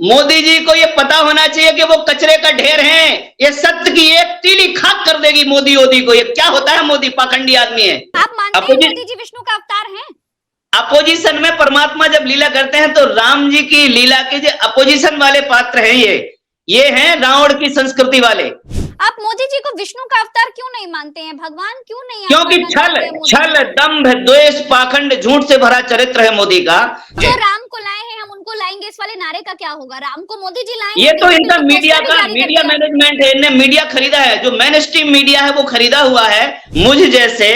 मोदी जी को ये पता होना चाहिए कि वो कचरे का ढेर हैं। ये सत्य की एक तीली खाक कर देगी मोदी को। ये क्या होता है, मोदी पाखंडी आदमी है। आप मानते हैं मोदी जी विष्णु का अवतार हैं? अपोजिशन में परमात्मा जब लीला करते हैं तो राम जी की लीला के जो अपोजिशन वाले पात्र हैं ये हैं रावण की संस्कृति वाले। आप मोदी जी को विष्णु का अवतार क्यों नहीं मानते हैं? भगवान क्यों नहीं? क्योंकि छल दंभ द्वेष पाखंड झूठ से भरा चरित्र है मोदी का। जो राम को लाए हैं हम उनको लाएंगे, इस वाले नारे का क्या होगा? राम को मोदी जी लाएंगे? ये तो इनका मीडिया मैनेजमेंट है, इनने मीडिया खरीदा है। जो मेन स्ट्रीम मीडिया है वो खरीदा हुआ है। मुझ जैसे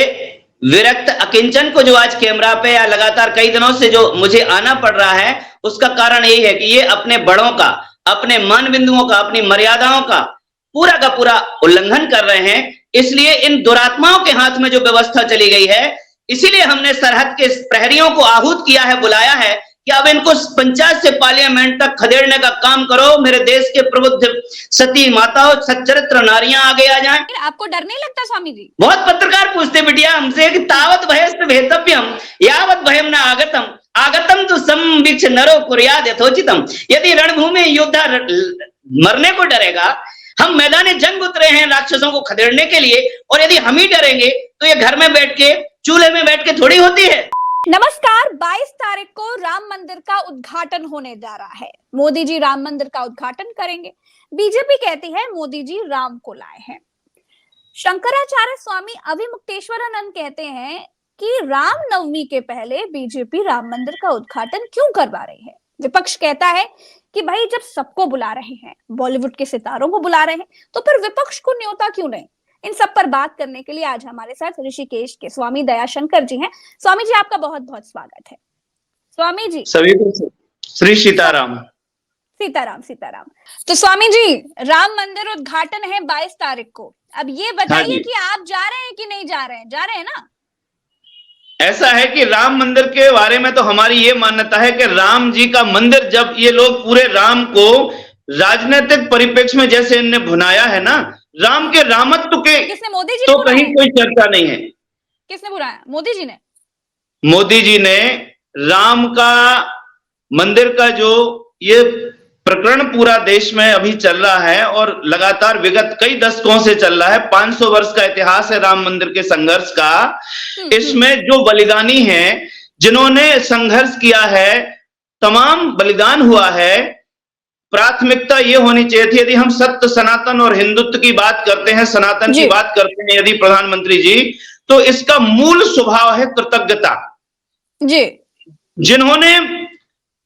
विरक्त अकिंचन को जो आज कैमरा पे या लगातार कई दिनों से जो मुझे आना पड़ रहा है, उसका कारण यही है कि ये अपने बड़ों का, अपने मान बिंदुओं का, अपनी मर्यादाओं का पूरा उल्लंघन कर रहे हैं। इसलिए इन दुरात्माओं के हाथ में जो व्यवस्था चली गई है, इसीलिए हमने सरहद के प्रहरियों को आहूत किया है, बुलाया है कि अब इनको पंचायत से पार्लियामेंट तक खदेड़ने का काम करो। मेरे देश के प्रबुद्ध सती माताओं, सच्चरित्र नारियां आगे आ जाएं। आपको डर नहीं लगता स्वामी जी? बहुत पत्रकार पूछते बिटिया हमसे कि तावत भयस्त भेतव्यम यावत भयम न आगतम आगतम तो संवीक्ष नरो कुर्याद यथोचितम। यदि रणभूमि योद्धा मरने को डरेगा, हम मैदान जंग उतरे हैं राक्षसों को खदेड़ने के लिए, और यदि हम ही डरेंगे तो ये घर में बैठ के, चूल्हे में बैठ के थोड़ी होती है। नमस्कार, 22 तारीख को राम मंदिर का उद्घाटन होने जा रहा है। मोदी जी राम मंदिर का उद्घाटन करेंगे। बीजेपी कहती है मोदी जी राम को लाए हैं। शंकराचार्य स्वामी अविमुक्तेश्वरानंद कहते हैं कि राम नवमी के पहले बीजेपी राम मंदिर का उद्घाटन क्यों करवा रही है। विपक्ष कहता है कि भाई जब सबको बुला रहे हैं, बॉलीवुड के सितारों को बुला रहे हैं, तो फिर विपक्ष को न्योता क्यों नहीं। इन सब पर बात करने के लिए आज हमारे साथ ऋषिकेश के स्वामी दयाशंकर जी हैं। स्वामी जी आपका बहुत बहुत स्वागत है। स्वामी जी सभी को श्री सीताराम। सीताराम सीताराम। तो स्वामी जी, राम मंदिर उद्घाटन है 22 तारीख को। अब ये बताइए कि आप जा रहे हैं कि नहीं जा रहे हैं? जा रहे हैं ना? ऐसा है कि राम मंदिर के बारे में तो हमारी ये मान्यता है कि राम जी का मंदिर, जब ये लोग पूरे राम को राजनीतिक परिप्रेक्ष्य में जैसे इनने भुनाया है ना, राम के रामत्व के किसने? मोदी जी तो कहीं कोई चर्चा नहीं है। किसने बुलाया? मोदी जी ने। मोदी जी ने राम का मंदिर का जो ये प्रकरण पूरा देश में अभी चल रहा है और लगातार विगत कई दशकों से चल रहा है, 500 वर्ष का इतिहास है राम मंदिर के संघर्ष का। इसमें जो बलिदानी हैं, जिन्होंने संघर्ष किया है, तमाम बलिदान हुआ है। प्राथमिकता ये होनी चाहिए थी, यदि हम सत्य, सनातन और हिंदुत्व की बात करते हैं, सनातन की बात करते हैं यदि प्रधानमंत्री जी, तो इसका मूल स्वभाव है कृतज्ञता जी। जिन्होंने,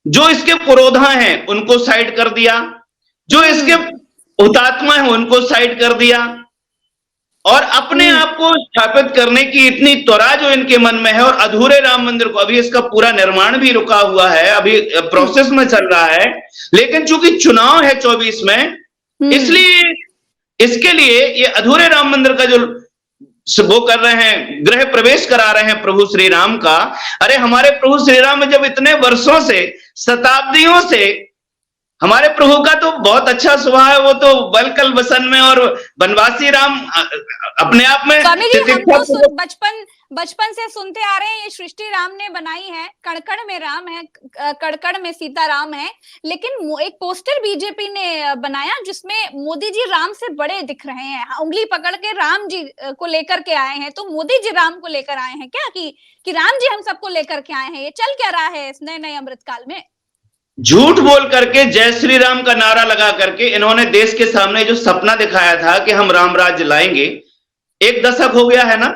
जो इसके पुरोधा हैं उनको साइड कर दिया, जो इसके हुतात्मा हैं उनको साइड कर दिया, और अपने आप को स्थापित करने की इतनी त्वरा जो इनके मन में है। और अधूरे राम मंदिर को, अभी इसका पूरा निर्माण भी रुका हुआ है, अभी प्रोसेस में चल रहा है, लेकिन चूंकि चुनाव है 24 में, इसलिए इसके लिए ये अधूरे राम मंदिर का जो वो कर रहे हैं, गृह प्रवेश करा रहे हैं प्रभु श्री राम का। अरे हमारे प्रभु श्री राम जब इतने वर्षों से, शताब्दियों से, हमारे प्रभु का तो बहुत अच्छा स्वभाव है, वो तो बलकल बसन में, और वनवासी राम अपने आप में। स्वामी जी, हमको बचपन से सुनते आ रहे हैं ये सृष्टि राम ने बनाई है, कण-कण में राम है, कण-कण में सीता राम है, लेकिन एक पोस्टर बीजेपी ने बनाया जिसमें मोदी जी राम से बड़े दिख रहे हैं, उंगली पकड़ के राम जी को लेकर के आए हैं। तो मोदी जी राम को लेकर आए हैं क्या कि राम जी हम सबको लेकर के आए हैं? ये चल क्या रहा है इस नए अमृतकाल में? झूठ बोल करके, जय श्री राम का नारा लगा करके इन्होंने देश के सामने जो सपना दिखाया था कि हम राम राज्य लाएंगे, 1 दशक हो गया है ना।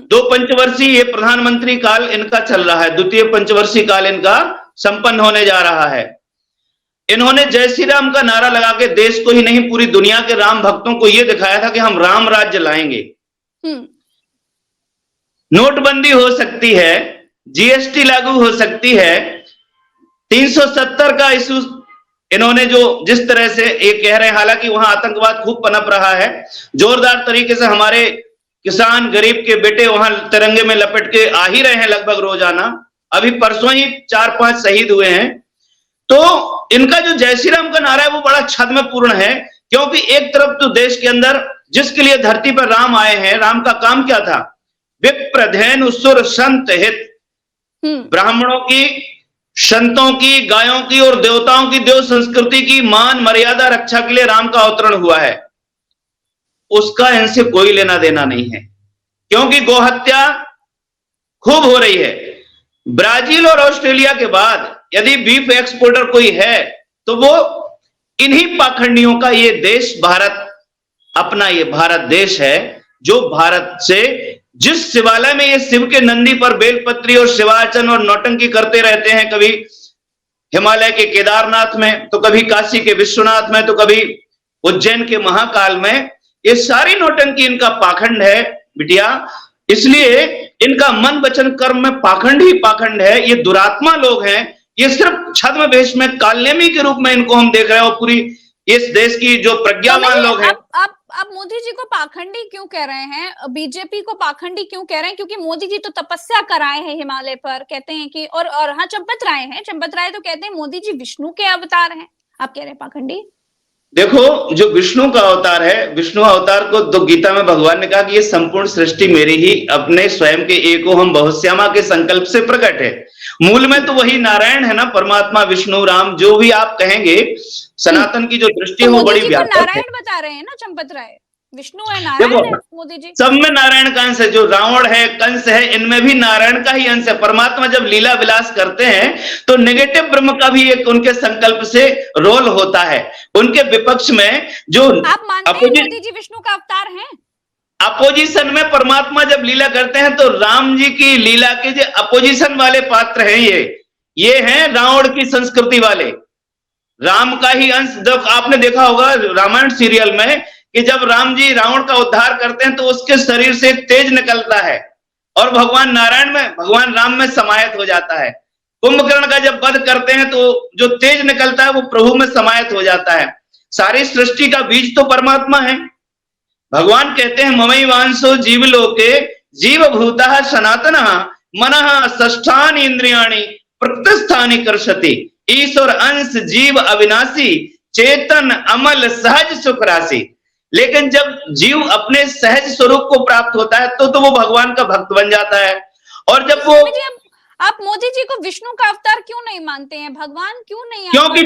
2 पंचवर्षीय ये प्रधानमंत्री काल इनका चल रहा है, द्वितीय पंचवर्षीय काल इनका संपन्न होने जा रहा है। इन्होंने जय श्री राम का नारा लगा के देश को ही नहीं, पूरी दुनिया के राम भक्तों को यह दिखाया था कि हम राम राज्य लाएंगे। नोटबंदी हो सकती है, जीएसटी लागू हो सकती है, 370 का इशू इन्होंने जो जिस तरह से एक कह रहे हैं, हालांकि वहां आतंकवाद खूब पनप रहा है, जोरदार तरीके से हमारे किसान गरीब के बेटे वहां तिरंगे में लपेट के आ ही रहे हैं लगभग रोजाना। अभी परसों ही 4-5 शहीद हुए हैं। तो इनका जो जय श्री राम का नारा है वो बड़ा छद्मपूर्ण है, क्योंकि एक तरफ तो देश के अंदर जिसके लिए धरती पर राम आए हैं, राम का काम क्या था? विप्र धैनु सुर संत हित, ब्राह्मणों की संतों की, गायों की और देवताओं की, देव संस्कृति की मान मर्यादा रक्षा के लिए राम का अवतरण हुआ है, उसका इनसे कोई लेना देना नहीं है, क्योंकि गोहत्या खूब हो रही है। ब्राजील और ऑस्ट्रेलिया के बाद यदि बीफ एक्सपोर्टर कोई है तो वो इन्हीं पाखंडियों का ये देश भारत, अपना ये भारत देश है, जो भारत से जिस शिवालय में ये शिव के नंदी पर बेलपत्री और शिवार्चन और नौटंकी करते रहते हैं, कभी हिमालय के केदारनाथ में, तो कभी काशी के विश्वनाथ में, तो कभी उज्जैन के महाकाल में, ये सारी नौटंकी इनका पाखंड है बिटिया। इसलिए इनका मन वचन कर्म में पाखंड ही पाखंड है। ये दुरात्मा लोग हैं। ये सिर्फ छद्म वेश में कालनेमी के रूप में इनको हम देख रहे हैं, और पूरी इस देश की जो प्रज्ञावान लोग हैं। आप मोदी जी को पाखंडी क्यों कह रहे हैं, बीजेपी को पाखंडी क्यों कह रहे हैं? क्योंकि मोदी जी तो तपस्या कराए हैं हिमालय पर, कहते हैं कि, और हाँ, चंपत राय तो कहते हैं मोदी जी विष्णु के अवतार हैं। आप कह रहे हैं पाखंडी? देखो, जो विष्णु का अवतार है, विष्णु अवतार को तो गीता में भगवान ने कहा कि ये संपूर्ण सृष्टि मेरी ही अपने स्वयं के एको हम बहुश्यामा के संकल्प से प्रकट है। मूल में तो वही नारायण है ना, परमात्मा, विष्णु, राम, जो भी आप कहेंगे। सनातन की जो दृष्टि है वो बड़ी व्यापक है। नारायण बता रहे हैं ना चंपत राय, विष्णु है, नारायण है मोदी जी। सब में नारायण का अंश है। जो रावण है, कंस है, इनमें भी नारायण का ही अंश है। परमात्मा जब लीला विलास करते हैं तो नेगेटिव ब्रह्म का भी एक उनके संकल्प से रोल होता है। उनके विपक्ष में जो आप मानते हैं मोदी जी विष्णु का अवतार हैं? अपोजिशन में परमात्मा जब लीला करते हैं तो राम जी की लीला के जो अपोजिशन वाले पात्र हैं, ये हैं रावण की संस्कृति वाले, राम का ही अंश। जब आपने देखा होगा रामायण सीरियल में कि जब राम जी रावण का उद्धार करते हैं तो उसके शरीर से एक तेज निकलता है और भगवान नारायण में, भगवान राम में समाहित हो जाता है। कुंभकर्ण का जब वध करते हैं तो जो तेज निकलता है वो प्रभु में समाहित हो जाता है। सारी सृष्टि का बीज तो परमात्मा है। भगवान कहते हैं ममई वांसो जीवलोके जीव भूतः सनातनः मनः षष्ठानि इंद्रियाणि प्रकृतिस्थानि कर्षति। ईश्वर अंश जीव अविनाशी चेतन अमल सहज सुख राशि। लेकिन जब जीव अपने सहज स्वरूप को प्राप्त होता है तो वो भगवान का भक्त बन जाता है। और जब वो, आप मोदी जी को विष्णु का अवतार क्यों नहीं मानते हैं, भगवान क्यों नहीं? क्योंकि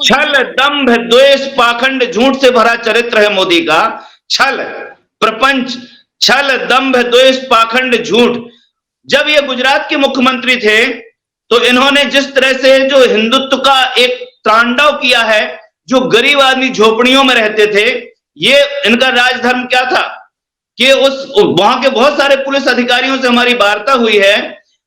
छल दंभ द्वेष पाखंड झूठ से भरा चरित्र है मोदी का। छल प्रपंच, छल दंभ द्वेष पाखंड झूठ। जब ये गुजरात के मुख्यमंत्री थे तो इन्होंने जिस तरह से जो हिंदुत्व का एक तांडव किया है, जो गरीब आदमी झोपड़ियों में रहते थे, ये इनका राजधर्म क्या था कि वहां के बहुत सारे पुलिस अधिकारियों से हमारी वार्ता हुई है।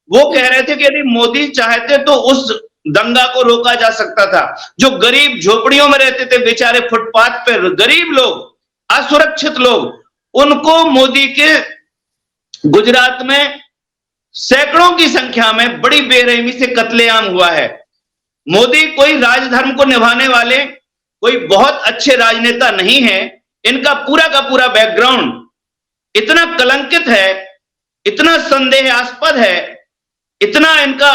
वो कह रहे थे कि यदि मोदी चाहते तो उस दंगा को रोका जा सकता था। जो गरीब झोपड़ियों में रहते थे, बेचारे फुटपाथ पर गरीब लोग, असुरक्षित लोग, उनको मोदी के गुजरात में सैकड़ों की संख्या में बड़ी बेरहमी से कत्लेआम हुआ है। मोदी कोई राजधर्म को निभाने वाले कोई बहुत अच्छे राजनेता नहीं है। इनका पूरा का पूरा बैकग्राउंड इतना कलंकित है, इतना संदेहास्पद है, इतना इनका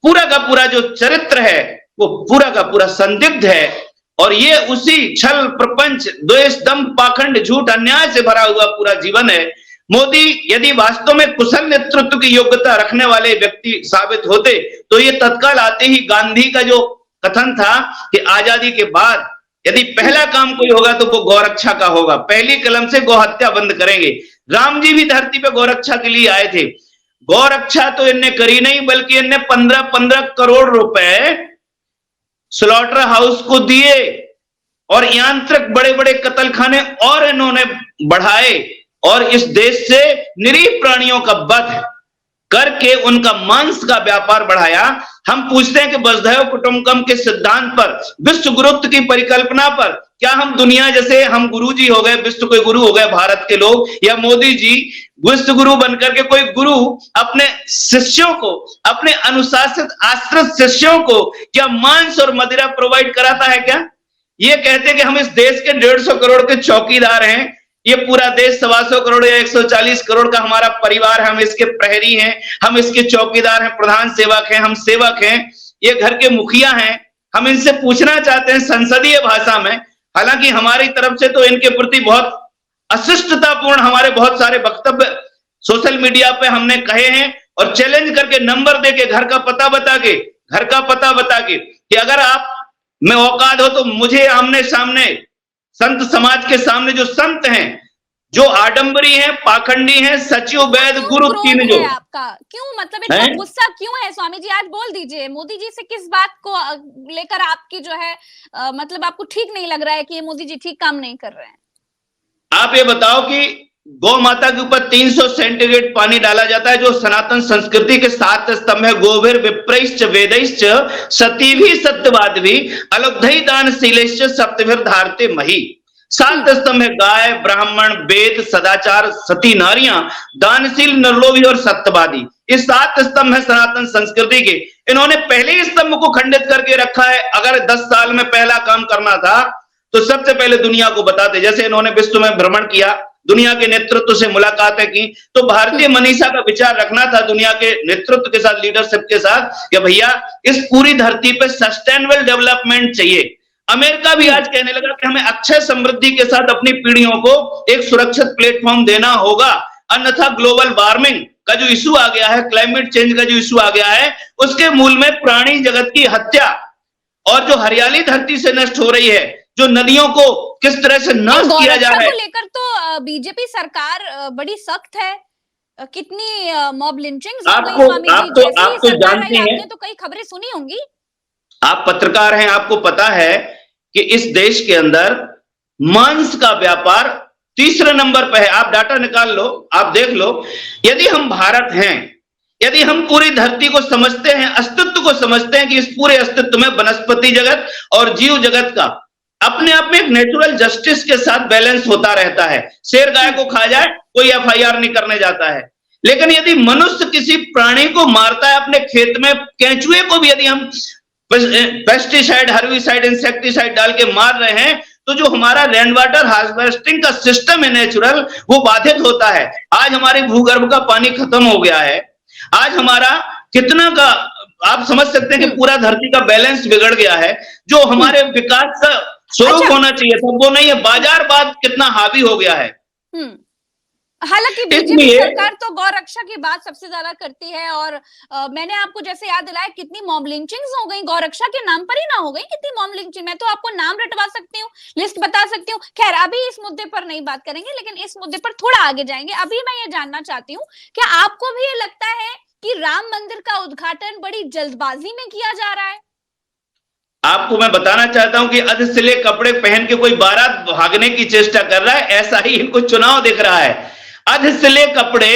पूरा का पूरा जो चरित्र है वो पूरा का पूरा संदिग्ध है। और ये उसी छल प्रपंच द्वेष दंभ पाखंड झूठ अन्याय से भरा हुआ पूरा जीवन है। मोदी यदि वास्तव में कुशल नेतृत्व की योग्यता रखने वाले व्यक्ति साबित होते तो ये तत्काल आते ही गांधी का जो कथन था कि आजादी के बाद यदि पहला काम कोई होगा तो वो गौरक्षा का होगा, पहली कलम से गौहत्या बंद करेंगे। राम जी भी धरती पे गौरक्षा के लिए आए थे। गौरक्षा तो इनने करी नहीं, बल्कि इनने 15-15 करोड़ रुपए स्लॉटर हाउस को दिए और यांत्रिक बड़े बड़े कत्लखाने और इन्होंने बढ़ाए और इस देश से निरीह प्राणियों का वध करके उनका मांस का व्यापार बढ़ाया। हम पूछते हैं कि वसुधैव कुटुंबकम के सिद्धांत पर, विश्व गुरुत्व की परिकल्पना पर क्या हम दुनिया जैसे हम गुरु जी हो गए, विश्व के गुरु हो गए भारत के लोग, या मोदी जी विश्व गुरु बनकर के कोई गुरु अपने शिष्यों को, अपने अनुशासित आश्रित शिष्यों को क्या मांस और मदिरा प्रोवाइड कराता है क्या? ये कहते हैं कि हम इस देश के 150 करोड़ के चौकीदार हैं, ये पूरा देश 125 करोड़ या 140 करोड़ का हमारा परिवार है, हम इसके प्रहरी हैं, हम इसके चौकीदार हैं, प्रधान सेवक हैं, हम सेवक हैं, ये घर के मुखिया हैं। हम इनसे पूछना चाहते हैं संसदीय भाषा में, हालांकि हमारी तरफ से तो इनके प्रति बहुत अशिष्टतापूर्ण हमारे बहुत सारे वक्तव्य सोशल मीडिया पे हमने कहे हैं और चैलेंज करके नंबर देके घर का पता बता के घर का पता बता के कि अगर आप में औकात हो तो मुझे आमने सामने संत समाज के सामने जो संत हैं, जो आडंबरी हैं, पाखंडी हैं, सचिव वैद क्यों गुरु क्रोध तीन जो है आपका? क्यों, मतलब इतना हैं, गुस्सा क्यों है स्वामी जी? आज बोल दीजिए, मोदी जी से किस बात को लेकर आपकी जो है मतलब आपको ठीक नहीं लग रहा है कि ये मोदी जी ठीक काम नहीं कर रहे हैं? आप ये बताओ कि गौ माता के ऊपर 300 सेंटीग्रेड पानी डाला जाता है, जो सनातन संस्कृति के 7 स्तंभ है, गोभिर विप्रैश्च वेदैश्च सतीभि सत्यवादभी अलब्धि दानशीलैश्च सप्तभिर धारते मही। 7 स्तंभ है, गाय, ब्राह्मण, वेद, सदाचार, सती नारियां, दानशील, निर्लोभी और सत्यवादी। ये 7 स्तंभ है सनातन संस्कृति के। इन्होंने पहले ही स्तंभ को खंडित करके रखा है। अगर 10 साल में पहला काम करना था तो सबसे पहले दुनिया को बताते, जैसे इन्होंने विश्व में भ्रमण किया, दुनिया के नेतृत्व से मुलाकातें की, तो भारतीय मनीषा का विचार रखना था दुनिया के नेतृत्व के साथ, लीडरशिप के साथ, कि भैया इस पूरी धरती पे सस्टेनेबल डेवलपमेंट चाहिए। अमेरिका भी आज कहने लगा कि हमें अक्षय समृद्धि के साथ अपनी पीढ़ियों को एक सुरक्षित प्लेटफॉर्म देना होगा, अन्यथा ग्लोबल वार्मिंग का जो इशू आ गया है, क्लाइमेट चेंज का जो इशू आ गया है, उसके मूल में प्राणी जगत की हत्या और जो हरियाली धरती से नष्ट हो रही है, जो नदियों को किस तरह से नष्ट किया जा रहा है। को लेकर तो बीजेपी सरकार बड़ी सख्त है। कितनी मॉब लिंचिंग्स हो गई स्वामी जी, जैसे ही सरकार आई, आपने तो कई खबरें सुनी होंगी। आप पत्रकार हैं, आपको पता है कि इस देश के अंदर मांस का व्यापार तीसरे नंबर पर है। आप डाटा निकाल लो, आप देख लो। यदि हम भारत हैं, यदि हम पूरी धरती को समझते हैं, अस्तित्व को समझते हैं कि इस पूरे अस्तित्व में वनस्पति जगत और जीव जगत का अपने आप में एक नेचुरल जस्टिस के साथ बैलेंस होता रहता है। शेर गाय को खा जाए, कोई एफआईआर नहीं करने जाता है। लेकिन यदि मनुष्य किसी प्राणी को मारता है, अपने खेत में केंचुए को भी यदि हम पेस्टिसाइड, हर्बिसाइड, इंसेक्टिसाइड डाल के मार रहे हैं, तो जो हमारा रेन वाटर हार्वेस्टिंग का सिस्टम है नेचुरल, वो बाधित होता है। आज हमारे भूगर्भ का पानी खत्म हो गया है। आज हमारा कितना का आप समझ सकते हैं कि पूरा धरती का बैलेंस बिगड़ गया है। जो हमारे विकास का स्वरूप होना चाहिए था वो नहीं है। बाजारवाद कितना हावी हो गया है। हालांकि बीजेपी सरकार तो गौ रक्षा की बात सबसे ज्यादा करती है, और मैंने आपको जैसे याद दिलाया कितनी मॉब लिंचिंग्स हो गई, गौ रक्षा के नाम पर ही ना हो गई कितनी मॉब लिंचिंग। मैं तो आपको नाम रटवा सकती हूँ, लिस्ट बता सकती हूँ। खैर अभी इस मुद्दे पर नहीं बात करेंगे, लेकिन इस मुद्दे पर थोड़ा आगे जाएंगे। अभी मैं ये जानना चाहती हूँ, क्या आपको भी ये लगता है कि राम मंदिर का उद्घाटन बड़ी जल्दबाजी में किया जा रहा है? आपको मैं बताना चाहता हूं कि अध सिले कपड़े पहन के कोई बारात भागने की चेष्टा कर रहा है, ऐसा ही इनको चुनाव दिख रहा है। अध सिले कपड़े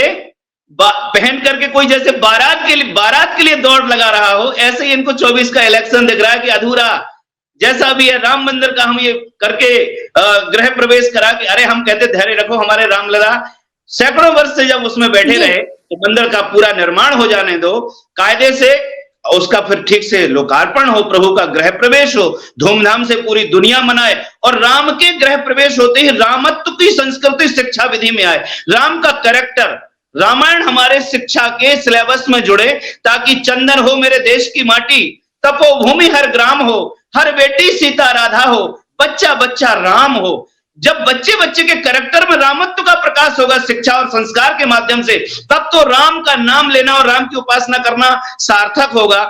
पहन करके कोई जैसे बारात के लिए दौड़ लगा रहा हो, ऐसे ही इनको 24 का इलेक्शन दिख रहा है कि अधूरा जैसा भी है। राम मंदिर का हम ये करके गृह प्रवेश करा कि अरे हम कहते धैर्य रखो, हमारे रामलला सैकड़ों वर्ष से जब उसमें बैठे रहे, तो मंदिर का पूरा निर्माण हो जाने दो, कायदे से उसका फिर ठीक से लोकार्पण हो, प्रभु का गृह प्रवेश हो, धूमधाम से पूरी दुनिया मनाए। और राम के गृह प्रवेश होते ही रामत्व की संस्कृति शिक्षा विधि में आए। राम का कैरेक्टर, रामायण हमारे शिक्षा के सिलेबस में जुड़े, ताकि चंदन हो मेरे देश की माटी, तपोभूमि हर ग्राम हो, हर बेटी सीता राधा हो, बच्चा बच्चा राम हो। जब बच्चे बच्चे के कैरेक्टर में रामत्व का प्रकाश होगा शिक्षा और संस्कार के माध्यम से, तब तो राम का नाम लेना और राम की उपासना करना सार्थक होगा।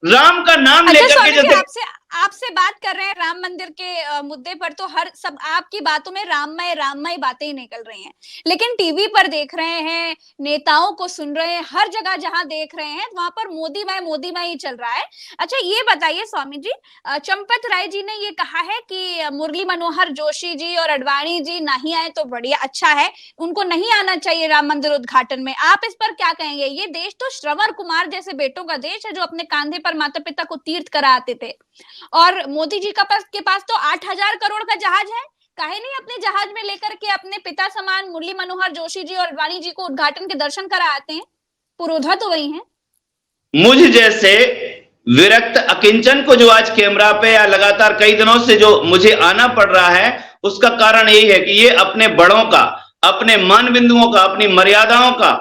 राम का नाम लेकर के जैसे आपसे बात कर रहे हैं राम मंदिर के मुद्दे पर, तो हर सब आपकी बातों में राममय बातें ही निकल रही हैं। लेकिन टीवी पर देख रहे हैं, नेताओं को सुन रहे हैं, हर जगह जहां देख रहे हैं वहां पर मोदीमय ही चल रहा है। अच्छा ये बताइए स्वामी जी, चंपत राय जी ने ये कहा है कि मुरली मनोहर जोशी जी और अडवाणी जी नहीं आए तो बढ़िया, अच्छा है, उनको नहीं आना चाहिए राम मंदिर उद्घाटन में। आप इस पर क्या कहेंगे? ये देश तो श्रवण कुमार जैसे बेटों का देश है, जो अपने कांधे पर माता पिता को तीर्थ कराते थे, और मोदी जी के पास तो 8,000 करोड़ का जहाज है। काहे नहीं अपने जहाज में लेकर के अपने पिता समान मुरली मनोहर जोशी जी और अडवाणी जी को उद्घाटन के दर्शन कराते हैं? पुरोधा तो वही हैं। मुझ जैसे विरक्त अकिंचन को जो आज कैमरा पे या लगातार कई दिनों से जो मुझे आना पड़ रहा है, उसका कारण यही है कि ये अपने बड़ों का, अपने मान बिंदुओं का, अपनी मर्यादाओं का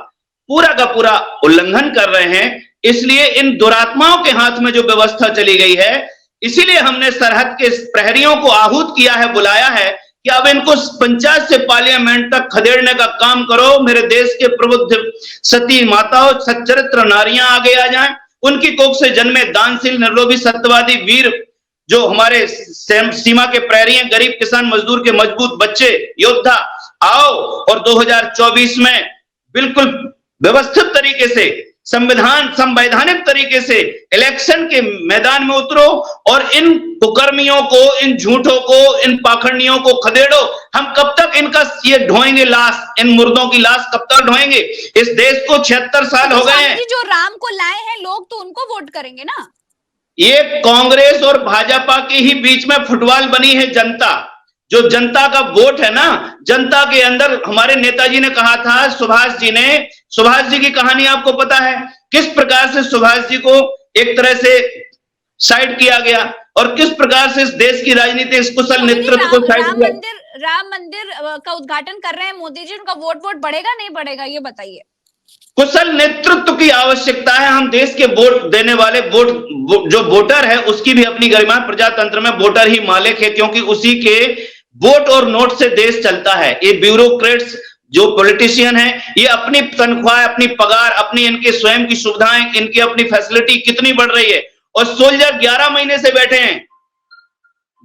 पूरा उल्लंघन कर रहे हैं। इसलिए इन दुरात्माओं के हाथ में जो व्यवस्था चली गई है, इसीलिए हमने सरहद के प्रहरियों को आहूत किया है, बुलाया है कि अब इनको पंचायत से पार्लियामेंट तक खदेड़ने का काम करो। मेरे देश के प्रबुद्ध सती माताओं, सच्चरित्र नारियां आगे आ जाएं, उनकी कोख से जन्मे दानशील, निर्लोभी, सत्यवादी वीर जो हमारे सीमा के प्रहरी हैं, गरीब किसान मजदूर के मजबूत बच्चे योद्धा, आओ और 2024 में बिल्कुल व्यवस्थित तरीके से संवैधानिक तरीके से इलेक्शन के मैदान में उतरो और इन कुकर्मियों को, इन झूठों को, इन पाखंडियों को खदेड़ो। हम कब तक इनका ये ढोएंगे लाश, इन मुर्दों की लाश कब तक ढोएंगे? इस देश को 76 साल हो गए हैं। जो राम को लाए हैं लोग तो उनको वोट करेंगे ना। ये कांग्रेस और भाजपा के ही बीच में फुटबॉल बनी है जनता। जो जनता का वोट है ना, जनता के अंदर हमारे नेताजी ने कहा था, सुभाष जी की कहानी आपको पता है, किस प्रकार से सुभाष जी को एक तरह से साइड किया गया और किस प्रकार से इस देश की राजनीति, इस कुशल नेतृत्व को साइड किया। राम मंदिर का उद्घाटन कर रहे हैं मोदी जी, उनका वोट बढ़ेगा नहीं बढ़ेगा ये बताइए। कुशल नेतृत्व की आवश्यकता है। हम देश के वोट देने वाले जो वोटर है उसकी भी अपनी गरिमा, प्रजातंत्र में वोटर ही मालिक है, क्योंकि उसी के वोट और नोट से देश चलता है। ये ब्यूरोक्रेट्स जो पॉलिटिशियन है, ये अपनी तनख्वाह, अपनी पगार, अपनी इनके स्वयं की सुविधाएं, इनकी अपनी फैसिलिटी कितनी बढ़ रही है, और सोल्जर 11 महीने से बैठे हैं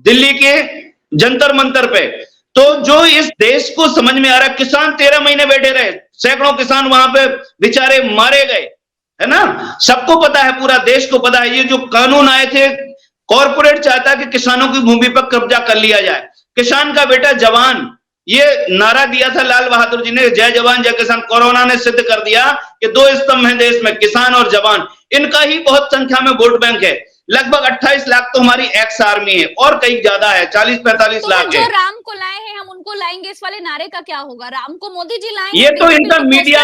दिल्ली के जंतर मंतर पे। तो जो इस देश को समझ में आ रहा है, किसान 13 महीने बैठे रहे, सैकड़ों किसान वहां पे बेचारे मारे गए, है ना, सबको पता है, पूरा देश को पता है। ये जो कानून आए थे, कॉर्पोरेट चाहता है कि किसानों की भूमि पर कब्जा कर लिया जाए। किसान का बेटा जवान, ये नारा दिया था लाल बहादुर जी ने, जय जवान जय किसान। कोरोना ने सिद्ध कर दिया कि 2 स्तंभ हैं देश में, किसान और जवान। इनका ही बहुत संख्या में वोट बैंक है। लगभग 28 लाख तो हमारी एक्स आर्मी है और कई ज्यादा है, 40-45 लाख है। जो राम को लाए हैं हम उनको लाएंगे, इस वाले नारे का क्या होगा? राम को मोदी जी लाएंगे, ये तो इनका मीडिया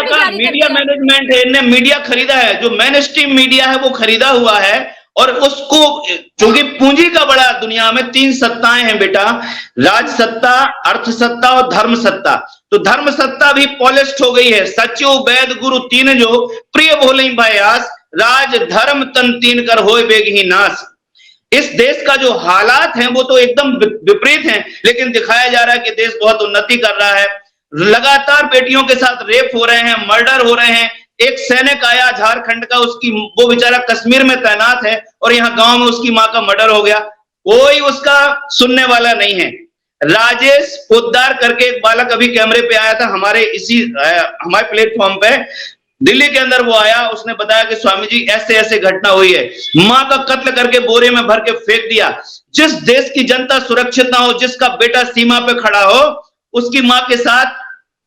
मैनेजमेंट है। इनने मीडिया खरीदा है, जो मेन स्ट्रीम मीडिया है वो खरीदा हुआ है, और उसको, क्योंकि पूंजी का बड़ा, दुनिया में 3 सत्ताएं हैं बेटा, राज सत्ता, अर्थ सत्ता और धर्म सत्ता। तो धर्म सत्ता भी पॉलिश्ड हो गई है। सचिव वैद गुरु 3 जो प्रिय भोले भयास, राज धर्म तन 3 कर होए बेग ही नाश। इस देश का जो हालात हैं वो तो एकदम विपरीत हैं, लेकिन दिखाया जा रहा है कि देश बहुत उन्नति कर रहा है। लगातार बेटियों के साथ रेप हो रहे हैं, मर्डर हो रहे हैं। एक सैनिक आया झारखंड का, वो बेचारा कश्मीर में तैनात है और यहाँ गांव में उसकी मां का मर्डर हो गया, कोई उसका सुनने वाला नहीं है। राजेश पोद्दार करके एक बालक अभी कैमरे पे आया था हमारे प्लेटफॉर्म पे, दिल्ली के अंदर वो आया, उसने बताया कि स्वामी जी ऐसे ऐसे घटना हुई है, मां का कत्ल करके बोरे में भर के फेंक दिया। जिस देश की जनता सुरक्षित ना हो, जिसका बेटा सीमा पे खड़ा हो, उसकी मां के साथ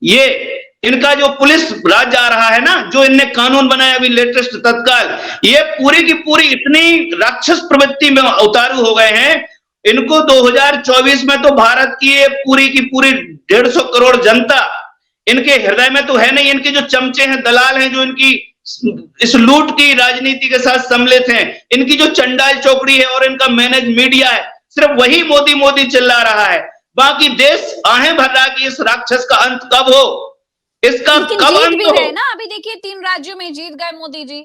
ये इनका जो पुलिस राज जा रहा है ना, जो इनने कानून बनाया अभी लेटेस्ट तत्काल, ये पूरी की पूरी इतनी राक्षस प्रवृत्ति में उतारू हो गए हैं। इनको 2024 में तो भारत की पूरी की पूरी 150 करोड़ जनता इनके हृदय में तो है नहीं। इनके जो चमचे हैं, दलाल हैं, जो इनकी इस लूट की राजनीति के साथ सम्मिलित हैं, इनकी जो चंडाल चौकड़ी है और इनका मैनेज मीडिया है, सिर्फ वही मोदी मोदी चिल्ला रहा है। बाकी देश आहें भर रहा कि इस राक्षस का अंत कब हो, इसका कब अंत हो। ना अभी देखिए 3 राज्यों में जीत गए मोदी जी।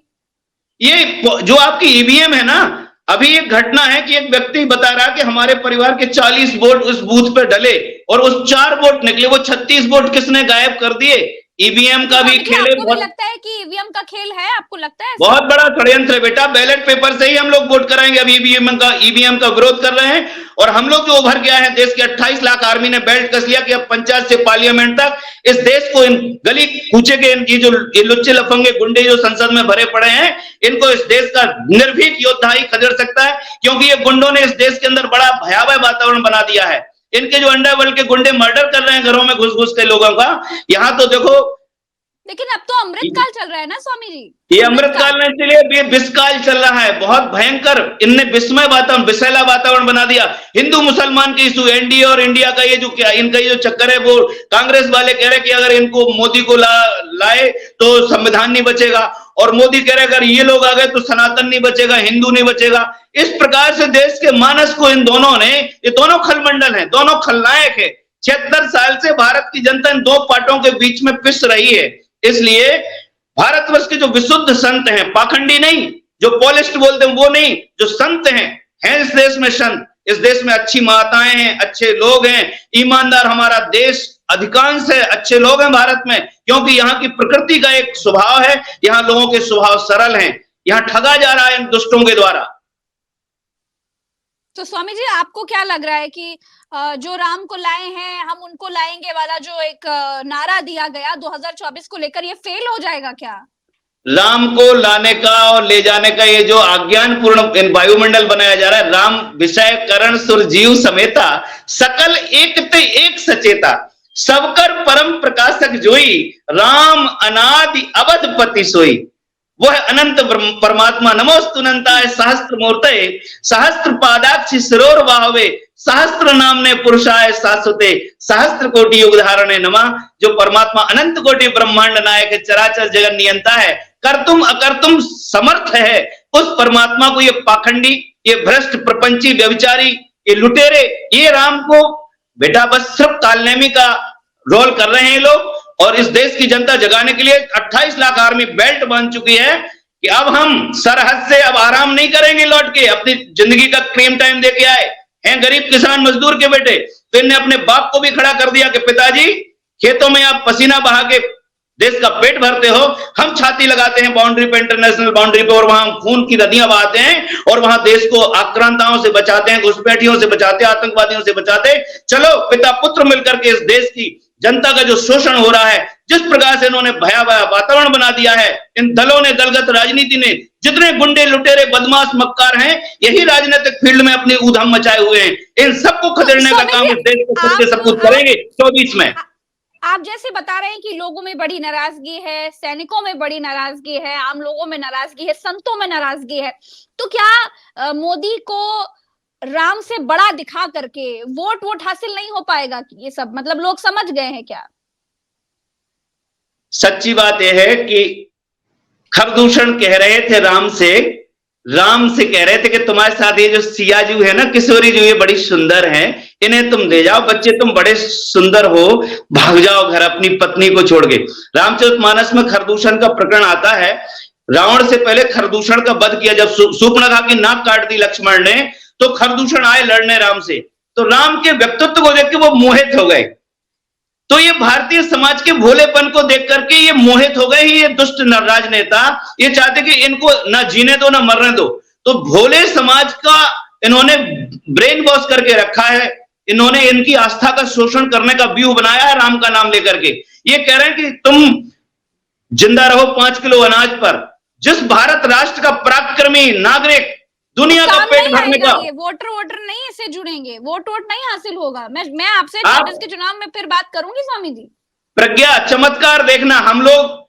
ये जो आपकी ईवीएम है ना, अभी एक घटना है कि एक व्यक्ति बता रहा कि हमारे परिवार के 40 वोट उस बूथ पे डले और उस 4 वोट निकले, वो 36 वोट किसने गायब कर दिए। ईवीएम का भी खेल है। आपको लगता है कि ईवीएम का खेल है? आपको लगता है बहुत बड़ा षड्यंत्र है बेटा। बैलेट पेपर से ही हम लोग वोट कराएंगे। अब ईवीएम का विरोध कर रहे हैं और हम लोग जो उभर गया है, देश के 28 लाख आर्मी ने बेल्ट कस लिया कि अब पंचायत से पार्लियामेंट तक इस देश को, इन गली कूचे के ये लुच्चे लफंगे गुंडे जो संसद में भरे पड़े हैं, इनको इस देश का निर्भीक योद्धा ही खदेड़ सकता है, क्योंकि ये गुंडों ने इस देश के अंदर बड़ा भयावह वातावरण बना दिया है। इनके जो अंडरवर्ल्ड के गुंडे मर्डर कर रहे हैं घरों में घुस घुस के लोगों का, यहाँ तो देखो। लेकिन अब तो अमृतकाल चल रहा है ना स्वामी जी। ये अमृतकाल नहीं चलिए, ये विषकाल चल रहा है, बहुत भयंकर। इनने विस्मय वातावरण, विषैला वातावरण बना दिया। हिंदू मुसलमान के इशू, एनडीए और इंडिया का ये जो क्या इनका ये जो चक्कर है, वो कांग्रेस वाले कह रहे कि अगर इनको मोदी को लाए तो संविधान नहीं बचेगा, और मोदी कह रहे अगर ये लोग आ गए तो सनातन नहीं बचेगा, हिंदू नहीं बचेगा। इस प्रकार से देश के मानस को इन दोनों ने, ये दोनों खलमंडल हैं, दोनों खलनायक है। 76 साल से भारत की जनता इन 2 पार्टों के बीच में पिस रही है। इसलिए भारतवर्ष के जो विशुद्ध संत हैं, पाखंडी नहीं, जो पॉलिस्ट बोलते हैं वो नहीं, जो संत हैं इस देश में संत, इस देश में अच्छी माताएं हैं, अच्छे लोग हैं, ईमानदार हमारा देश अधिकांश है, अच्छे लोग हैं भारत में, क्योंकि यहाँ की प्रकृति का एक स्वभाव है, यहाँ लोगों के स्वभाव सरल हैं। यहां ठगा जा रहा है इन दुष्टों के द्वारा। तो स्वामी जी, आपको क्या लग रहा है कि जो राम को लाए हैं हम उनको लाएंगे वाला जो एक नारा दिया गया 2024 को लेकर, ये फेल हो जाएगा क्या? राम को लाने का और ले जाने का ये जो अज्ञानपूर्ण वायुमंडल बनाया जा रहा है, राम विषय करण सुर जीव समेता सकल एक ते एक सचेता, सबकर परम प्रकाशक जोई, राम अनादि अवधपति सोई। वह अनंत परमात्मा नमोस्तुनंताय सहस्त्र मूर्तये, सहस्त्र पादाक्षि शिरोर वाहवे, सहस्त्र नामने पुरुषाय शाश्वते, सहस्त्र कोटि युग धारणे नमः। जो परमात्मा अनंत कोटि ब्रह्मांड नायक चराचर जगत नियंता है, कर्तुम अकर्तुम समर्थ है, उस परमात्मा को ये पाखंडी, ये भ्रष्ट प्रपंची व्यभिचारी, ये लुटेरे, ये राम को बेटा बस सिर्फ कालनेमी का रोल कर रहे हैं लोग। और इस देश की जनता जगाने के लिए 28 लाख आर्मी बेल्ट बांध चुकी है कि अब हम सरहद से अब आराम नहीं करेंगे, लौट के अपनी जिंदगी का क्रीम टाइम देके आए हैं गरीब किसान मजदूर के बेटे। तो इनने अपने बाप को भी खड़ा कर दिया कि पिताजी खेतों में आप पसीना बहा के देश का पेट भरते हो, हम छाती लगाते हैं बाउंड्री पे, इंटरनेशनल बाउंड्री पे, और वहां हम खून की नदियां बहाते हैं और वहां देश को आक्रांताओं से बचाते हैं, घुसपैठियों से बचाते हैं, आतंकवादियों से बचाते। चलो पिता पुत्र मिलकर के इस देश की जनता का जो शोषण हो रहा है, जिस प्रकार से इन्होंने भयावह वातावरण बना दिया है, इन दलों ने, दलगत राजनीति ने, जितने गुंडे लुटेरे बदमाश मक्कार हैं, यही राजनीतिक फील्ड में अपनी ऊधम मचाए हुए हैं। इन सबको खदेड़ने का काम इस देश को सबके सब कुछ करेंगे 24 में। आप जैसे बता रहे हैं कि लोगों में बड़ी नाराजगी है, सैनिकों में बड़ी नाराजगी है, आम लोगों में नाराजगी है, संतों में नाराजगी है, तो क्या मोदी को राम से बड़ा दिखा करके वोट हासिल नहीं हो पाएगा? कि ये सब मतलब लोग समझ गए हैं क्या? सच्ची बात यह है कि खरदूषण कह रहे थे राम से कह रहे थे कि तुम्हारे साथ ये जो सिया जू है ना, किशोरी जू, ये बड़ी सुंदर हैं, इन्हें तुम ले जाओ, बच्चे तुम बड़े सुंदर हो, भाग जाओ घर अपनी पत्नी को छोड़ के। रामचरितमानस में खरदूषण का प्रकरण आता है। रावण से पहले खरदूषण का वध किया, जब सूर्पनखा की नाक काट दी लक्ष्मण ने, तो खरदूषण आए लड़ने राम से, तो राम के व्यक्तित्व को देख के वो मोहित हो गए। तो ये भारतीय समाज के भोलेपन को देख करके ये मोहित हो गए। ये दुष्ट राजनेता ये चाहते कि इनको ना जीने दो ना मरने दो, तो भोले समाज का इन्होंने ब्रेन वॉश करके रखा है। इन्होंने इनकी आस्था का शोषण करने का व्यूह बनाया है राम का नाम लेकर के। ये कह रहे हैं कि तुम जिंदा रहो 5 किलो अनाज पर। जिस भारत राष्ट्र का पराक्रमी नागरिक दुनिया का पेट भरने का, वोटर नहीं इससे जुड़ेंगे, वोट नहीं हासिल होगा। मैं आपसे 24 के चुनाव में फिर बात करूंगी स्वामी जी। प्रज्ञा चमत्कार देखना, हम लोग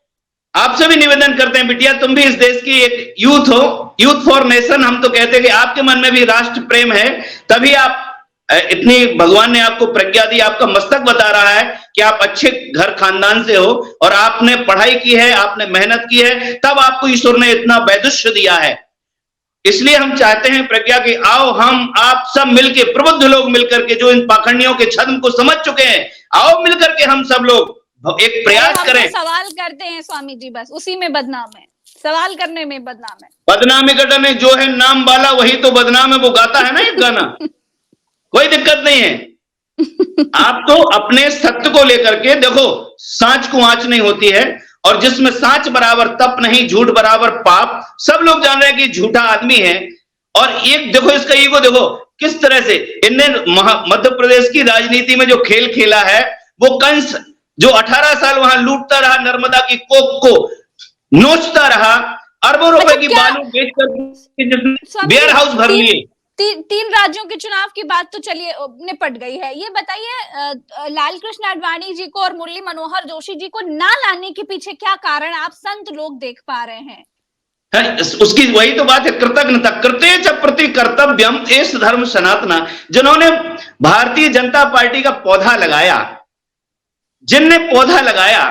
आपसे भी निवेदन करते हैं, बिटिया तुम भी इस देश की एक यूथ हो, यूथ फॉर नेशन। हम तो कहते हैं कि आपके मन में भी राष्ट्र प्रेम है, तभी आप इतनी भगवान ने आपको प्रज्ञा दी, आपका मस्तक बता रहा है कि आप अच्छे घर खानदान से हो और आपने पढ़ाई की है, आपने मेहनत की है, तब आपको ईश्वर ने इतना वैदुष्य दिया है। इसलिए हम चाहते हैं प्रज्ञा कि आओ हम आप सब मिलके, प्रबुद्ध लोग मिलकर के, जो इन पाखंडियों के छद्म को समझ चुके हैं, आओ मिलकर के हम सब लोग एक प्रयास करें। सवाल करते हैं स्वामी जी, बस उसी में बदनाम है, सवाल करने में बदनाम है। बदनामी करने जो है नाम वाला वही तो बदनाम है, वो गाता है ना एक गाना। कोई दिक्कत नहीं है। आप तो अपने सत्य को लेकर के देखो, सांच को आंच नहीं होती है, और जिसमें सांच बराबर तप नहीं, झूठ बराबर पाप। सब लोग जान रहे हैं कि झूठा आदमी है। और एक देखो इसका ईगो देखो किस तरह से इनने मध्य प्रदेश की राजनीति में जो खेल खेला है, वो कंस जो 18 साल वहां लूटता रहा, नर्मदा की कोख को नोचता रहा, अरबों रुपए की बालू बेचकर वेयर हाउस भर लिए। 3 राज्यों के चुनाव की बात तो चलिए निपट गई है। ये बताइए लालकृष्ण आडवाणी जी को और मुरली मनोहर जोशी जी को ना लाने के पीछे क्या कारण आप संत लोग देख पा रहे हैं? उसकी वही तो बात है, कृतज्ञता। कृते च प्रति कर्तव्यम एष धर्म सनातना। जिन्होंने भारतीय जनता पार्टी का पौधा लगाया, जिनने पौधा लगाया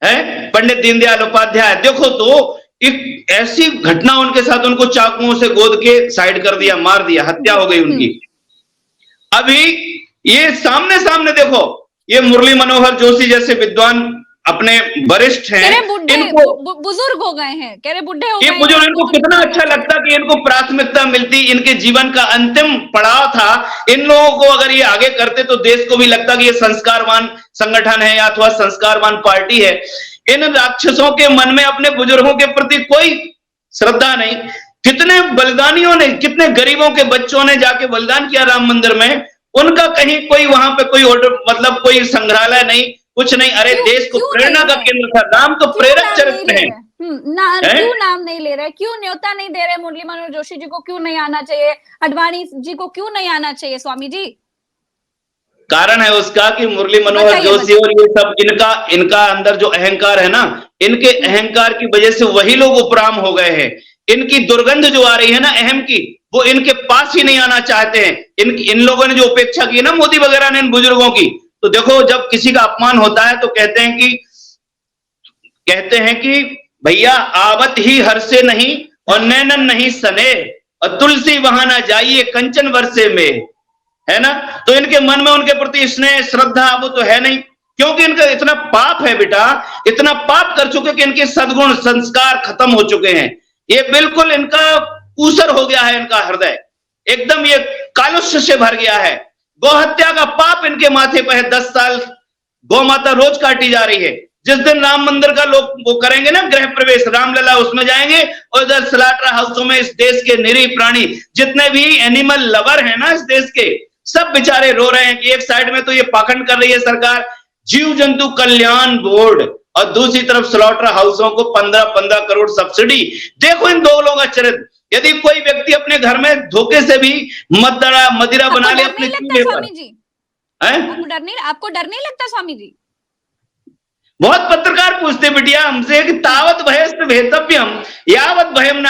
है पंडित दीनदयाल उपाध्याय, देखो तो एक ऐसी घटना उनके साथ, उनको चाकुओं से गोद के साइड कर दिया, मार दिया, हत्या हो गई उनकी। अभी ये सामने सामने देखो, ये मुरली मनोहर जोशी जैसे विद्वान अपने वरिष्ठ हैं, इनको बुजुर्ग हो गए हैं, कह रहे बुढ़े हो गए, ये बुजुर्ग, इनको कितना अच्छा लगता कि इनको प्राथमिकता मिलती, इनके जीवन का अंतिम पड़ाव था। इन लोगों को अगर ये आगे करते तो देश को भी लगता कि ये संस्कारवान संगठन है या अथवा संस्कारवान पार्टी है। इन राक्षसों के मन में अपने बुजुर्गों के प्रति कोई श्रद्धा नहीं। कितने बलिदानियों ने, कितने गरीबों के बच्चों ने जाके बलिदान किया राम मंदिर में, उनका कहीं कोई वहां पे कोई ऑर्डर, मतलब कोई संग्रहालय नहीं, कुछ नहीं। अरे देश को प्रेरणा का केंद्र था, राम तो प्रेरक चरित्र है। क्यों नाम नहीं ले रहे, क्यों न्योता नहीं दे रहे? मुरली मनोहर जोशी जी को क्यों नहीं आना चाहिए? अडवाणी जी को क्यों नहीं आना चाहिए? स्वामी जी, कारण है उसका कि मुरली मनोहर जोशी और ये सब, इनका अंदर जो अहंकार है ना, इनके अहंकार की वजह से वही लोग उपराम हो गए हैं। इनकी दुर्गंध जो आ रही है ना अहम की, वो इनके पास ही नहीं आना चाहते हैं। इन लोगों ने जो उपेक्षा की ना मोदी वगैरह ने इन बुजुर्गों की, तो देखो जब किसी का अपमान होता है तो कहते हैं कि भैया आवत ही हर से नहीं और नैनन नहीं सने, और तुलसी वहां ना जाइए कंचन वर्षे में, है ना। तो इनके मन में उनके प्रति स्नेह श्रद्धा वो तो है नहीं, क्योंकि इनका इतना पाप है बेटा, इतना पाप कर चुके कि इनके सद्गुण संस्कार खत्म हो चुके हैं। ये बिल्कुल इनका ऊसर हो गया है, इनका हृदय एकदम ये कालुष्य से भर गया है। गौ हत्या का पाप इनके माथे पर है। 10 साल गौ माता रोज काटी जा रही है। जिस दिन राम मंदिर का लोग वो करेंगे ना गृह प्रवेश, रामलला, उसमें जाएंगे और इधर स्लॉटर हाउसों में इस देश के निरीह प्राणी, जितने भी एनिमल लवर हैं ना इस देश के, सब बेचारे रो रहे हैं कि एक साइड में तो ये पाखंड कर रही है सरकार, जीव जंतु कल्याण बोर्ड, और दूसरी तरफ स्लॉटर हाउसों को 15-15 करोड़ सब्सिडी। देखो इन दो लोगों का चरित्र। यदि कोई व्यक्ति अपने घर में धोखे से भी मदिरा बना ले अपने चूल्हे पर, आपको डर नहीं लगता स्वामी जी? बहुत पत्रकार पूछते बिटिया हमसे कि तावत भयस्त भेतव्यम यावत भयम न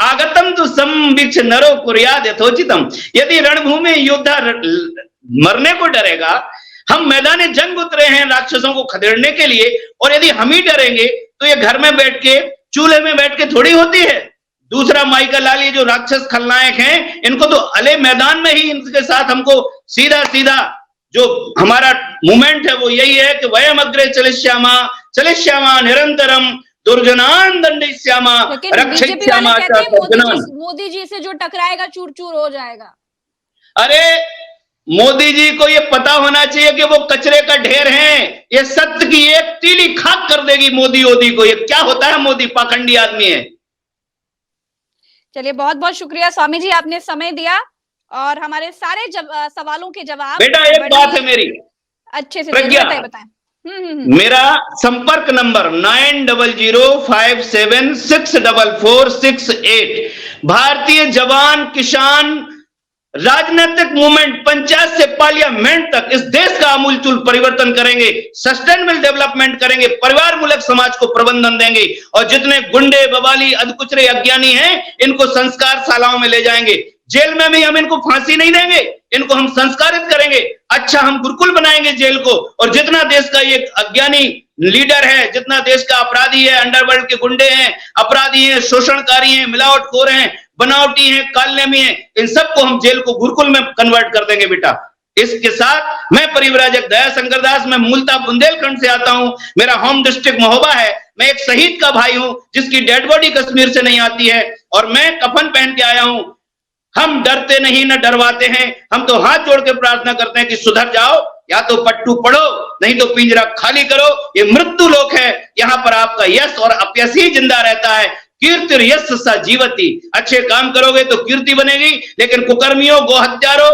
आगतम तो संवीक्ष नरो कुर्याद यथोचितम। यदि रणभूमि योद्धा मरने को डरेगा, हम मैदान जंग उतरे हैं राक्षसों को खदेड़ने के लिए, और यदि हम ही डरेंगे तो ये घर में बैठ के चूल्हे में बैठ के थोड़ी होती है। दूसरा माइकल लाल, ये जो राक्षस खलनायक हैं, इनको तो अले मैदान में ही इनके साथ हमको सीधा सीधा जो हमारा मूवमेंट है वो यही है कि वयम अग्रे चलिष्यामा निरंतरम दुर्जनान दंडिष्यामा रक्षिष्यामा च सज्जनान। मोदी जी से जो टकराएगा चूर चूर हो जाएगा। अरे मोदी जी को ये पता होना चाहिए कि वो कचरे का ढेर हैं। ये सत्य की एक तीली खाक कर देगी मोदी को। ये क्या होता है, मोदी पाखंडी आदमी है। चलिए बहुत बहुत शुक्रिया स्वामी जी, आपने समय दिया और हमारे सारे सवालों के जवाब। बेटा एक बात है मेरी, अच्छे से बताएं। मेरा संपर्क नंबर 9005764468। भारतीय जवान किसान राजनीतिक मूवमेंट, पंचायत से पार्लियामेंट तक इस देश का आमूलचूल परिवर्तन करेंगे, सस्टेनेबल डेवलपमेंट करेंगे, परिवार मूलक समाज को प्रबंधन देंगे, और जितने गुंडे बवाली अधकुचरे अज्ञानी हैं इनको संस्कार शालाओं में ले जाएंगे। जेल में भी हम इनको फांसी नहीं देंगे, इनको हम संस्कारित करेंगे। अच्छा, हम गुरुकुल बनाएंगे जेल को, और जितना देश का ये अज्ञानी लीडर है, जितना देश का अपराधी है, अंडरवर्ल्ड के गुंडे हैं, अपराधी हैं, शोषणकारी हैं, मिलावटखोर हैं, बनावटी हैं, कालनेमी हैं, इन सबको हम जेल को गुरुकुल में कन्वर्ट कर देंगे बेटा। इसके साथ मैं परिव्राजक दया शंकर दास, मैं मूलतः बुंदेलखंड से आता हूं, मेरा होम डिस्ट्रिक्ट महोबा है, मैं एक शहीद का भाई हूं जिसकी डेड बॉडी कश्मीर से नहीं आती है, और मैं कफन पहन के आया हूं। हम डरते नहीं, न डरवाते हैं, हम तो हाथ जोड़ के प्रार्थना करते हैं कि सुधर जाओ, या तो पट्टू पड़ो, नहीं तो पिंजरा खाली करो। ये मृत्यु लोक है, यहाँ पर आपका यश और अपयश ही जिंदा रहता है। कीर्ति यश सा जीवती, अच्छे काम करोगे तो कीर्ति बनेगी, लेकिन कुकर्मियों, गो हत्यारों,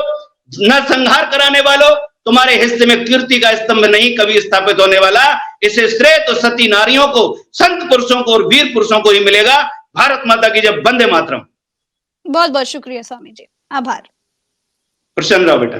न संहार कराने वालों, तुम्हारे हिस्से में कीर्ति का स्तंभ नहीं कभी स्थापित होने वाला। इसे श्रेय तो सती नारियों को, संत पुरुषों को और वीर पुरुषों को ही मिलेगा। भारत माता की जय, वंदे मातरम। बहुत बहुत शुक्रिया स्वामी जी, आभार। प्रसन्न रहो बेटा।